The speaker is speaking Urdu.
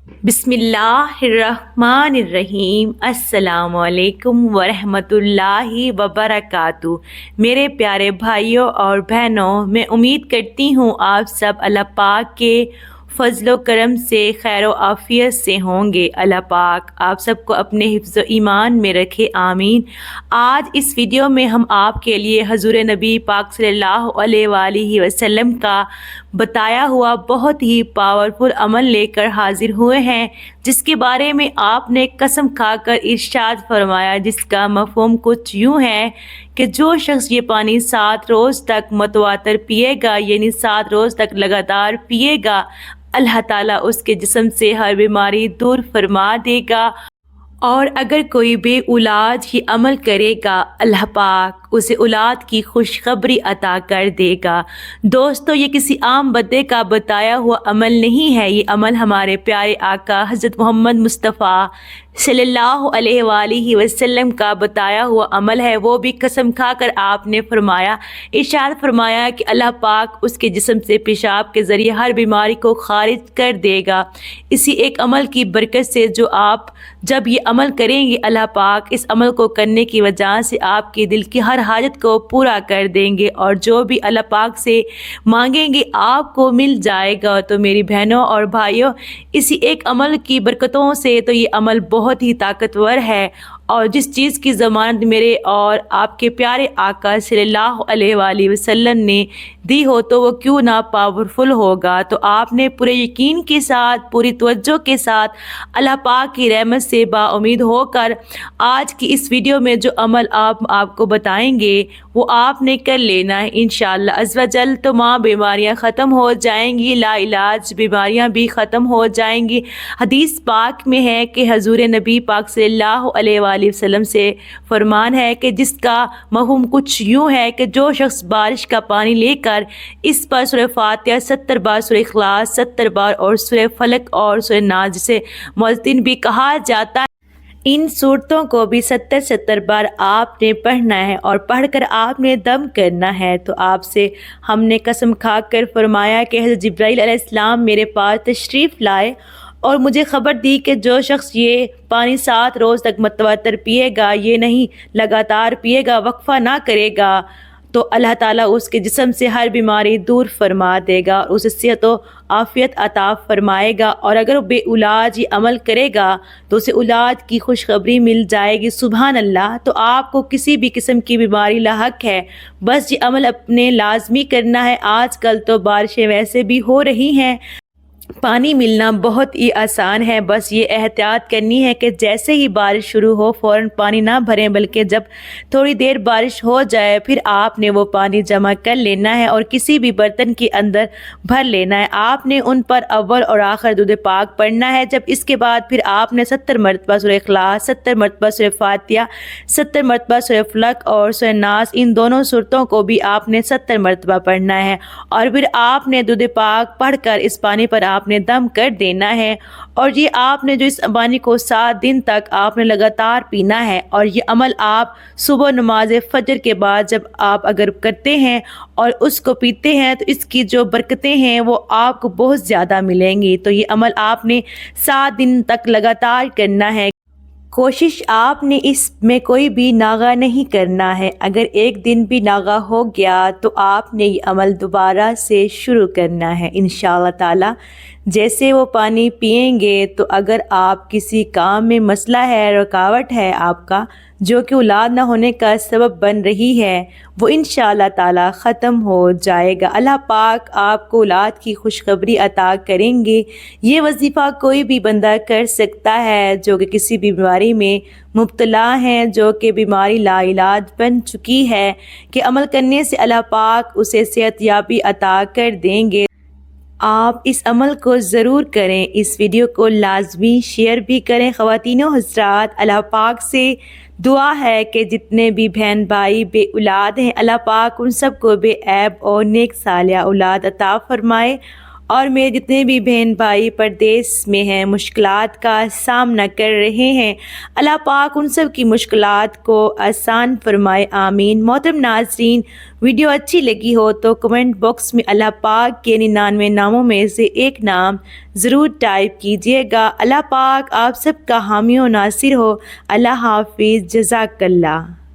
بسم اللہ الرحمن الرحیم۔ السلام علیکم ورحمۃ اللہ وبرکاتہ۔ میرے پیارے بھائیوں اور بہنوں، میں امید کرتی ہوں آپ سب اللہ پاک کے فضل و کرم سے خیر و عافیت سے ہوں گے۔ اللہ پاک آپ سب کو اپنے حفظ و ایمان میں رکھے، آمین۔ آج اس ویڈیو میں ہم آپ کے لیے حضور نبی پاک صلی اللہ علیہ وآلہ وسلم کا بتایا ہوا بہت ہی پاورفل عمل لے کر حاضر ہوئے ہیں، جس کے بارے میں آپ نے قسم کھا کر ارشاد فرمایا، جس کا مفہوم کچھ یوں ہے کہ جو شخص یہ پانی 7 روز تک متواتر پیے گا، یعنی 7 روز تک لگاتار پیے گا، اللہ تعالیٰ اس کے جسم سے ہر بیماری دور فرما دے گا۔ اور اگر کوئی بے اولاد ہی عمل کرے گا، اللہ پاک اسے اولاد کی خوشخبری عطا کر دے گا۔ دوستو، یہ کسی عام بندے کا بتایا ہوا عمل نہیں ہے، یہ عمل ہمارے پیارے آقا حضرت محمد مصطفیٰ صلی اللہ علیہ وآلہ وسلم کا بتایا ہوا عمل ہے۔ وہ بھی قسم کھا کر آپ نے فرمایا، ارشاد فرمایا کہ اللہ پاک اس کے جسم سے پیشاب کے ذریعے ہر بیماری کو خارج کر دے گا۔ اسی ایک عمل کی برکت سے جو آپ جب یہ عمل کریں گے، اللہ پاک اس عمل کو کرنے کی وجہ سے آپ کے دل کی ہر حاجت کو پورا کر دیں گے، اور جو بھی اللہ پاک سے مانگیں گے آپ کو مل جائے گا۔ تو میری بہنوں اور بھائیوں، اسی ایک عمل کی برکتوں سے تو یہ عمل بہت ہی طاقتور ہے، اور جس چیز کی ضمانت میرے اور آپ کے پیارے آقا صلی اللہ علیہ وآلہ وسلم نے دی ہو تو وہ کیوں نہ پاورفل ہوگا۔ تو آپ نے پورے یقین کے ساتھ، پوری توجہ کے ساتھ اللہ پاک کی رحمت سے با امید ہو کر آج کی اس ویڈیو میں جو عمل آپ کو بتائیں گے وہ آپ نے کر لینا ہے انشاءاللہ عز و جل۔ تمام بیماریاں ختم ہو جائیں گی، لا علاج بیماریاں بھی ختم ہو جائیں گی۔ حدیث پاک میں ہے کہ حضور نبی پاک صلی اللہ علیہ وآلہ وسلم سے فرمان ہے کہ جس کا مفہوم کچھ یوں ہے کہ جو شخص بارش کا پانی لے کر اس پر سورہ فاتحہ 70 بار، سورہ اخلاص 70 بار اور سورہ فلق اور سورہ ناس، جسے معوذتین بھی کہا جاتا ہے، ان صورتوں کو بھی 70 بار آپ نے پڑھنا ہے، اور پڑھ کر آپ نے دم کرنا ہے۔ تو آپ سے ہم نے قسم کھا کر فرمایا کہ حضرت جبرائیل علیہ السلام میرے پاس تشریف لائے اور مجھے خبر دی کہ جو شخص یہ پانی 7 روز تک متواتر پیے گا، یہ نہیں لگاتار پیے گا، وقفہ نہ کرے گا، تو اللہ تعالیٰ اس کے جسم سے ہر بیماری دور فرما دے گا اور اسے صحت و عافیت عطا فرمائے گا۔ اور اگر بے اولاد یہ عمل کرے گا تو اسے اولاد کی خوشخبری مل جائے گی۔ سبحان اللہ۔ تو آپ کو کسی بھی قسم کی بیماری لاحق ہے، بس یہ عمل اپنے لازمی کرنا ہے۔ آج کل تو بارشیں ویسے بھی ہو رہی ہیں، پانی ملنا بہت ہی آسان ہے، بس یہ احتیاط کرنی ہے کہ جیسے ہی بارش شروع ہو فوراً پانی نہ بھریں، بلکہ جب تھوڑی دیر بارش ہو جائے پھر آپ نے وہ پانی جمع کر لینا ہے اور کسی بھی برتن کے اندر بھر لینا ہے۔ آپ نے ان پر اول اور آخر درود پاک پڑھنا ہے۔ جب اس کے بعد پھر آپ نے 70 مرتبہ سورہ اخلاص، 70 مرتبہ سورہ فاتحہ، 70 مرتبہ سورہ فلق اور سورہ ناس، ان دونوں سورتوں کو بھی آپ نے 70 مرتبہ پڑھنا ہے، اور پھر آپ نے درود پاک پڑھ کر اس پانی پر آپ نے دم کر دینا ہے۔ اور یہ آپ نے جو اس پانی کو 7 دن تک آپ نے لگاتار پینا ہے، اور یہ عمل آپ صبح نماز فجر کے بعد جب آپ اگر کرتے ہیں اور اس کو پیتے ہیں تو اس کی جو برکتیں ہیں وہ آپ کو بہت زیادہ ملیں گی۔ تو یہ عمل آپ نے 7 دن تک لگاتار کرنا ہے۔ کوشش آپ نے اس میں کوئی بھی ناغہ نہیں کرنا ہے۔ اگر ایک دن بھی ناغہ ہو گیا تو آپ نے یہ عمل دوبارہ سے شروع کرنا ہے انشاءاللہ تعالی۔ جیسے وہ پانی پئیں گے تو اگر آپ کسی کام میں مسئلہ ہے، رکاوٹ ہے آپ کا، جو کہ اولاد نہ ہونے کا سبب بن رہی ہے، وہ انشاءاللہ تعالی ختم ہو جائے گا۔ اللہ پاک آپ کو اولاد کی خوشخبری عطا کریں گے۔ یہ وظیفہ کوئی بھی بندہ کر سکتا ہے جو کہ کسی بھی بیماری میں مبتلا ہیں، جو کہ بیماری لا علاج بن چکی ہے، کہ عمل کرنے سے اللہ پاک اسے صحت یابی عطا کر دیں گے۔ آپ اس عمل کو ضرور کریں، اس ویڈیو کو لازمی شیئر بھی کریں۔ خواتین و حضرات، اللہ پاک سے دعا ہے کہ جتنے بھی بہن بھائی بے اولاد ہیں، اللہ پاک ان سب کو بے عیب اور نیک صالحہ اولاد عطا فرمائے، اور میرے جتنے بھی بہن بھائی پردیس میں ہیں، مشکلات کا سامنا کر رہے ہیں، اللہ پاک ان سب کی مشکلات کو آسان فرمائے، آمین۔ محترم ناظرین، ویڈیو اچھی لگی ہو تو کمنٹ باکس میں اللہ پاک کے 99 ناموں میں سے ایک نام ضرور ٹائپ کیجیے گا۔ اللہ پاک آپ سب کا حامی و ناصر ہو۔ اللہ حافظ، جزاک اللہ۔